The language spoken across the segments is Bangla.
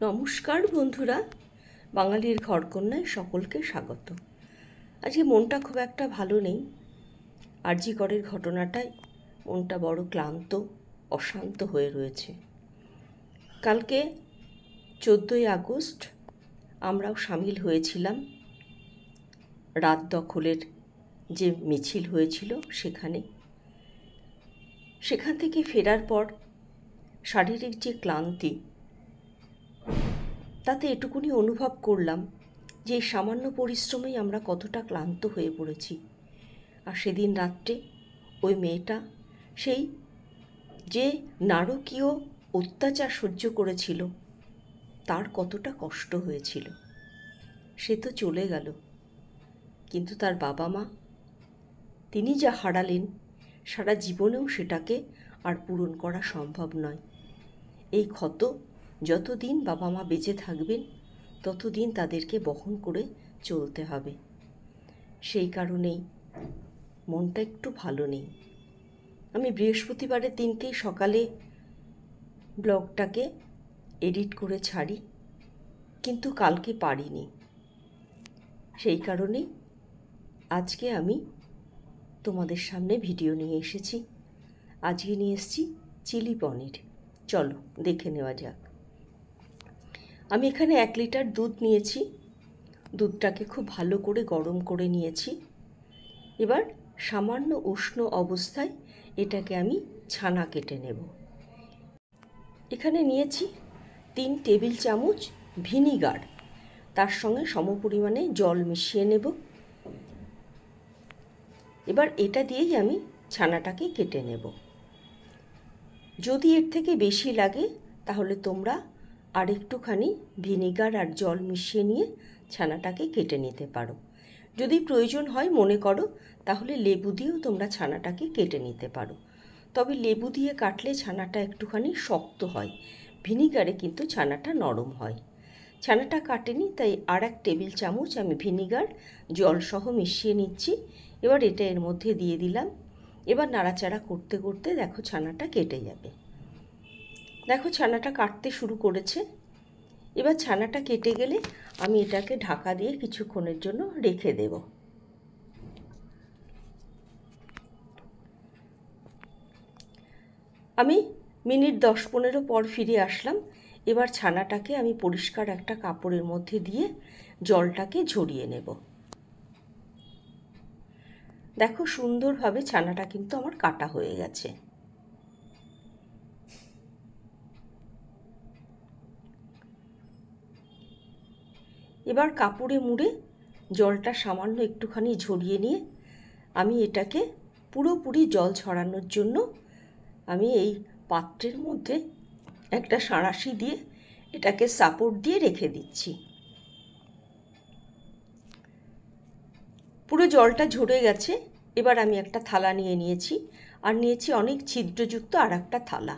নমস্কার বন্ধুরা, বাঙালির ঘরকন্যায় সকলকে স্বাগত। আজকে মনটা খুব একটা ভালো নেই। আরজি করের ঘটনাটায় মনটা বড় ক্লান্ত, অশান্ত হয়ে রয়েছে। কালকে 14ই আগস্ট আমরাও সামিল হয়েছিলাম রাত দখলের যে মিছিল হয়েছিল সেখান থেকে ফেরার পর শারীরিক যে ক্লান্তি, তাতে এটুকুনি অনুভব করলাম যে সামান্য পরিশ্রমেই আমরা কতটা ক্লান্ত হয়ে পড়েছি। আর সেদিন রাত্রে ওই মেয়েটা সেই যে নারকীয় অত্যাচার সহ্য করেছিল, তার কতটা কষ্ট হয়েছিল। সে তো চলে গেল, কিন্তু তার বাবা মা, তিনি যা হারালেন, সারা জীবনেও সেটাকে আর পূরণ করা সম্ভব নয়। এই ক্ষত যতদিন বাবা মা বেঁচে থাকবেন, ততদিন তাদেরকে বহন করে চলতে হবে। সেই কারণেই মনটা একটু ভালো নেই। আমি বৃহস্পতিবারের দিনকেই সকালে ব্লগটাকে এডিট করে ছাড়ি, কিন্তু কালকে পারিনি। সেই কারণেই আজকে আমি তোমাদের সামনে ভিডিও নিয়ে এসেছি। আজকে নিয়ে এসেছি চিলি পনির। চলো দেখে নেওয়া যাক। আমি এখানে 1 লিটার দুধ নিয়েছি। দুধটাকে খুব ভালো করে গরম করে নিয়েছি। এবার সামান্য উষ্ণ অবস্থায় এটাকে আমি ছানা কেটে নেব। এখানে নিয়েছি 3 টেবিল চামচ ভিনিগার, তার সঙ্গে সমপরিমাণে জল মিশিয়ে নেব। এবার এটা দিয়েই আমি ছানাটাকে কেটে নেব। যদি এর থেকে বেশি লাগে তাহলে তোমরা আরেকটুখানি ভিনিগার আর জল মিশিয়ে নিয়ে ছানাটাকে কেটে নিতে পারো। যদি প্রয়োজন হয় মনে করো, তাহলে লেবু দিয়েও তোমরা ছানাটাকে কেটে নিতে পারো। তবে লেবু দিয়ে কাটলে ছানাটা একটুখানি শক্ত হয়, ভিনিগারে কিন্তু ছানাটা নরম হয়। ছানাটা কাটেনি, তাই আর 1 টেবিল চামচ আমি ভিনিগার জলসহ মিশিয়ে নিচ্ছি। এবার এটা এর মধ্যে দিয়ে দিলাম। এবার নাড়াচাড়া করতে করতে দেখো ছানাটা কেটে যাবে। দেখো ছানাটা কাটতে শুরু করেছে। এবার ছানাটা কেটে গেলে আমি এটাকে ঢাকা দিয়ে কিছুক্ষণের জন্য রেখে দেব। আমি মিনিট 10-15 পর ফিরে আসলাম। এবার ছানাটাকে আমি পরিষ্কার একটা কাপড়ের মধ্যে দিয়ে জলটাকে ঝরিয়ে নেব। দেখো সুন্দরভাবে ছানাটা কিন্তু আমার কাটা হয়ে গেছে। এবার কাপড়ে মুড়ে জলটা সামান্য একটুখানি ঝরিয়ে নিয়ে আমি এটাকে পুরোপুরি জল ছড়ানোর জন্য আমি এই পাত্রের মধ্যে একটা সাঁড়াশি দিয়ে এটাকে সাপোর্ট দিয়ে রেখে দিচ্ছি। পুরো জলটা ঝরে গেছে। এবার আমি একটা থালা নিয়ে নিয়েছি, আর নিয়েছি অনেক ছিদ্রযুক্ত আর একটা থালা।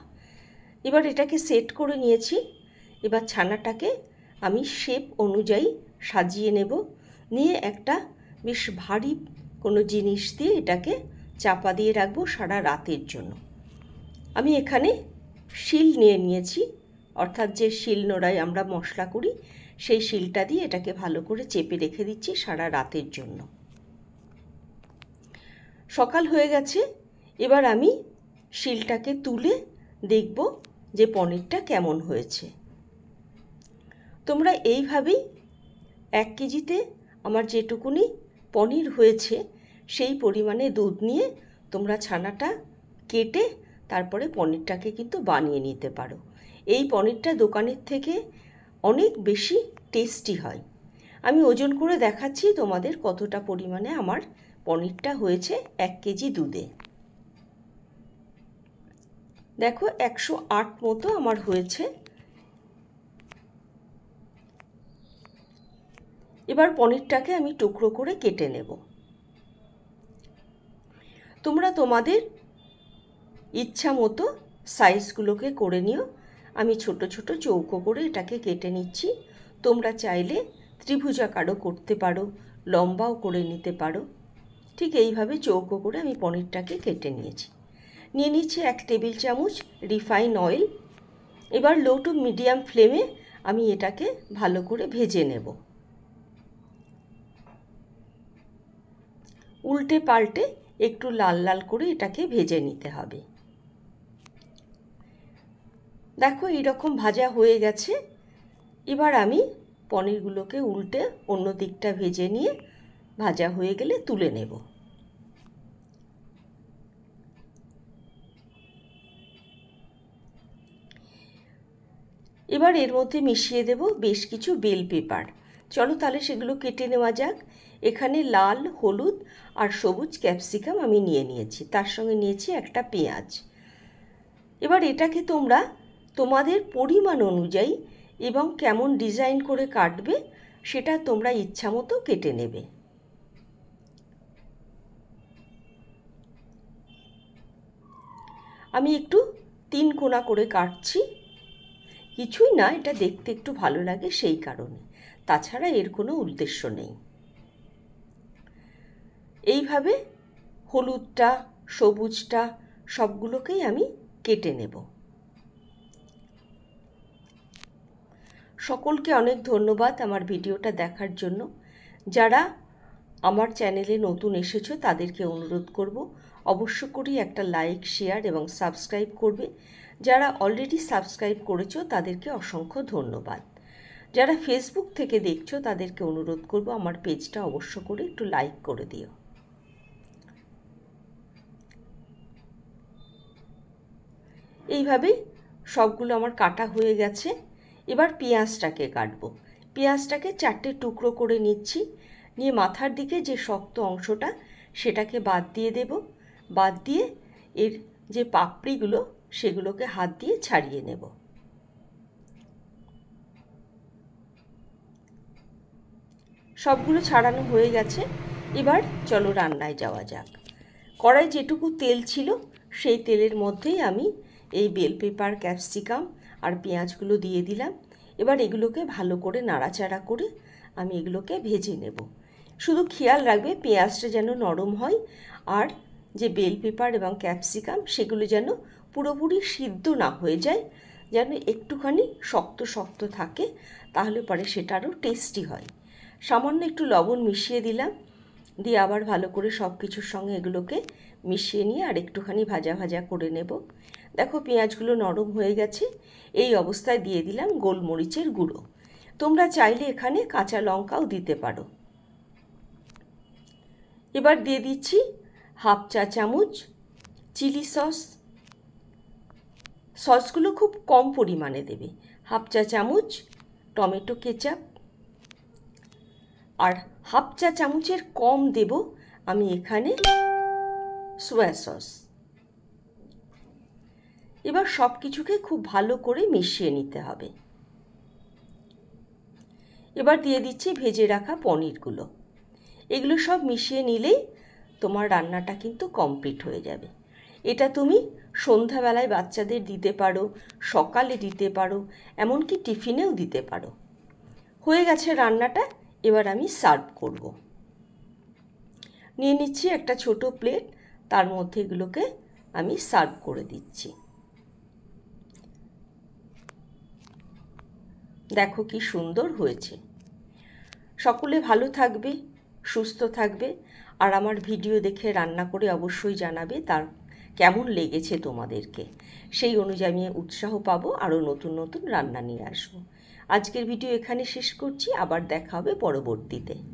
এবার এটাকে সেট করে নিয়েছি। এবার ছানাটাকে আমি শেপ অনুযায়ী সাজিয়ে নেব। নিয়ে একটা বেশ ভারী কোনো জিনিস দিয়ে এটাকে চাপা দিয়ে রাখবো সারা রাতের জন্য। আমি এখানে শিল নিয়ে নিয়েছি, অর্থাৎ যে শিল নোড়ায় আমরা মশলা করি, সেই শিলটা দিয়ে এটাকে ভালো করে চেপে রেখে দিচ্ছি সারা রাতের জন্য। সকাল হয়ে গেছে। এবার আমি শিলটাকে তুলে দেখব যে পনিরটা কেমন হয়েছে। তোমরা এইভাবেই 1 কেজিতে আমার যেটুকুনি পনির হয়েছে সেই পরিমাণে দুধ নিয়ে তোমরা ছানাটা কেটে তারপরে পনিরটাকে কিন্তু বানিয়ে নিতে পারো। এই পনিরটা দোকানের থেকে অনেক বেশি টেস্টি হয়। আমি ওজন করে দেখাচ্ছি তোমাদের কতটা পরিমাণে আমার পনিরটা হয়েছে 1 কেজি দুধে। দেখো 108 মতো আমার হয়েছে। এবার পনিরটাকে আমি টুকরো করে কেটে নেব। তোমরা তোমাদের ইচ্ছা মতো সাইজগুলোকে করে নিও। আমি ছোট ছোট চৌকো করে এটাকে কেটে নিচ্ছি। তোমরা চাইলে ত্রিভুজাকারও করতে পারো, লম্বাও করে নিতে পারো। ঠিক এইভাবে চৌকো করে আমি পনিরটাকে কেটে নিয়েছি। নিয়ে নিচ্ছি 1 টেবিল চামচ রিফাইন অয়েল। এবার লো টু মিডিয়াম ফ্লেমে আমি এটাকে ভালো করে ভেজে নেব। উল্টে পাল্টে একটু লাল লাল করে এটাকে ভেজে নিতে হবে। দেখো এইরকম ভাজা হয়ে গেছে। এবার আমি পনিরগুলোকে উল্টে অন্য দিকটা ভেজে নিয়ে ভাজা হয়ে গেলে তুলে নেব। এবার এর মধ্যে মিশিয়ে দেব বেশ কিছু বেল পেপার। চলো তাহলে সেগুলো কেটে নেওয়া যাক। এখানে লাল, হলুদ আর সবুজ ক্যাপসিকাম আমি নিয়ে নিয়েছি, তার সঙ্গে নিয়েছি একটা পেঁয়াজ। এবার এটাকে তোমরা তোমাদের পরিমাণ অনুযায়ী এবং কেমন ডিজাইন করে কাটবে সেটা তোমরা ইচ্ছা মতো কেটে নেবে। আমি একটু 3 কোনা করে কাটছি। কিছুই না, এটা দেখতে একটু ভালো লাগে সেই কারণে, তাছাড়া এর কোনো উদ্দেশ্য নেই। এইভাবে হলুদটা, সবুজটা সবগুলোকেই আমি কেটে নেব। সকলকে অনেক ধন্যবাদ আমার ভিডিওটা দেখার জন্য। যারা আমার চ্যানেলে নতুন এসেছো তাদেরকে অনুরোধ করব অবশ্য করেই একটা লাইক, শেয়ার এবং সাবস্ক্রাইব করবে। যারা অলরেডি সাবস্ক্রাইব করেছো তাদেরকে অসংখ্য ধন্যবাদ। যারা ফেসবুক থেকে দেখছো তাদেরকে অনুরোধ করব আমার পেজটা অবশ্য করে একটু লাইক করে দিও। এইভাবেই সবগুলো আমার কাটা হয়ে গেছে। এবার পেঁয়াজটাকে কাটবো। পেঁয়াজটাকে 4টে টুকরো করে নিচ্ছি, নিয়ে মাথার দিকে যে শক্ত অংশটা সেটাকে বাদ দিয়ে দেব। বাদ দিয়ে এর যে পাপড়িগুলো সেগুলোকে হাত দিয়ে ছাড়িয়ে নেব। সবগুলো ছাড়ানো হয়ে গেছে। এবার চলো রান্নায় যাওয়া যাক। কড়াই যেটুকু তেল ছিল সেই তেলের মধ্যেই আমি এই বেল পেপার, ক্যাপসিকাম আর পেঁয়াজগুলো দিয়ে দিলাম। এবার এগুলোকে ভালো করে নাড়াচাড়া করে আমি এগুলোকে ভেজে নেব। শুধু খেয়াল রাখবে পেঁয়াজটা যেন নরম হয়, আর যে বেল পেপার এবং ক্যাপসিকাম সেগুলো যেন পুরোপুরি সিদ্ধ না হয়ে যায়, যেন একটুখানি শক্ত শক্ত থাকে, তাহলে পরে সেটা আরও টেস্টি হয়। সামান্য একটু লবণ মিশিয়ে দিলাম, দিয়ে আবার ভালো করে সব কিছুর সঙ্গে এগুলোকে মিশিয়ে নিয়ে আর একটুখানি ভাজা ভাজা করে নেব। দেখো পেঁয়াজগুলো নরম হয়ে গেছে। এই অবস্থায় দিয়ে দিলাম গোলমরিচের গুঁড়ো। তোমরা চাইলে এখানে কাঁচা লঙ্কাও দিতে পারো। এবার দিয়ে দিচ্ছি 1/2 চা চামচ চিলি সস। সসগুলো খুব কম পরিমাণে দেবে। 1/2 চা চামচ টমেটো কেচাপ, আর 1/2 চা চামচের কম দেব আমি এখানে সোয়া সস। এবার সব কিছুকে খুব ভালো করে মিশিয়ে নিতে হবে। এবার দিয়ে দিচ্ছি ভেজে রাখা পনিরগুলো। এগুলো সব মিশিয়ে নিলেই তোমার রান্নাটা কিন্তু কমপ্লিট হয়ে যাবে। এটা তুমি সন্ধ্যাবেলায় বাচ্চাদের দিতে পারো, সকালে দিতে পারো, এমনকি টিফিনেও দিতে পারো। হয়ে গেছে রান্নাটা। এবার আমি সার্ভ করব। নিয়ে নিচ্ছি একটা ছোট প্লেট, তার মধ্যে এগুলোকে আমি সার্ভ করে দিচ্ছি। দেখো কি সুন্দর হয়েছে। সকলে ভালো থাকবে, সুস্থ থাকবে, আর আমার ভিডিও দেখে রান্না করে অবশ্যই জানাবে তার কেমন লেগেছে তোমাদেরকে। সেই অনুযায়ী আমি উৎসাহ পাবো, আরও নতুন নতুন রান্না নিয়ে আসবো। আজকের ভিডিও এখানে শেষ করছি, আবার দেখা হবে পরবর্তীতে।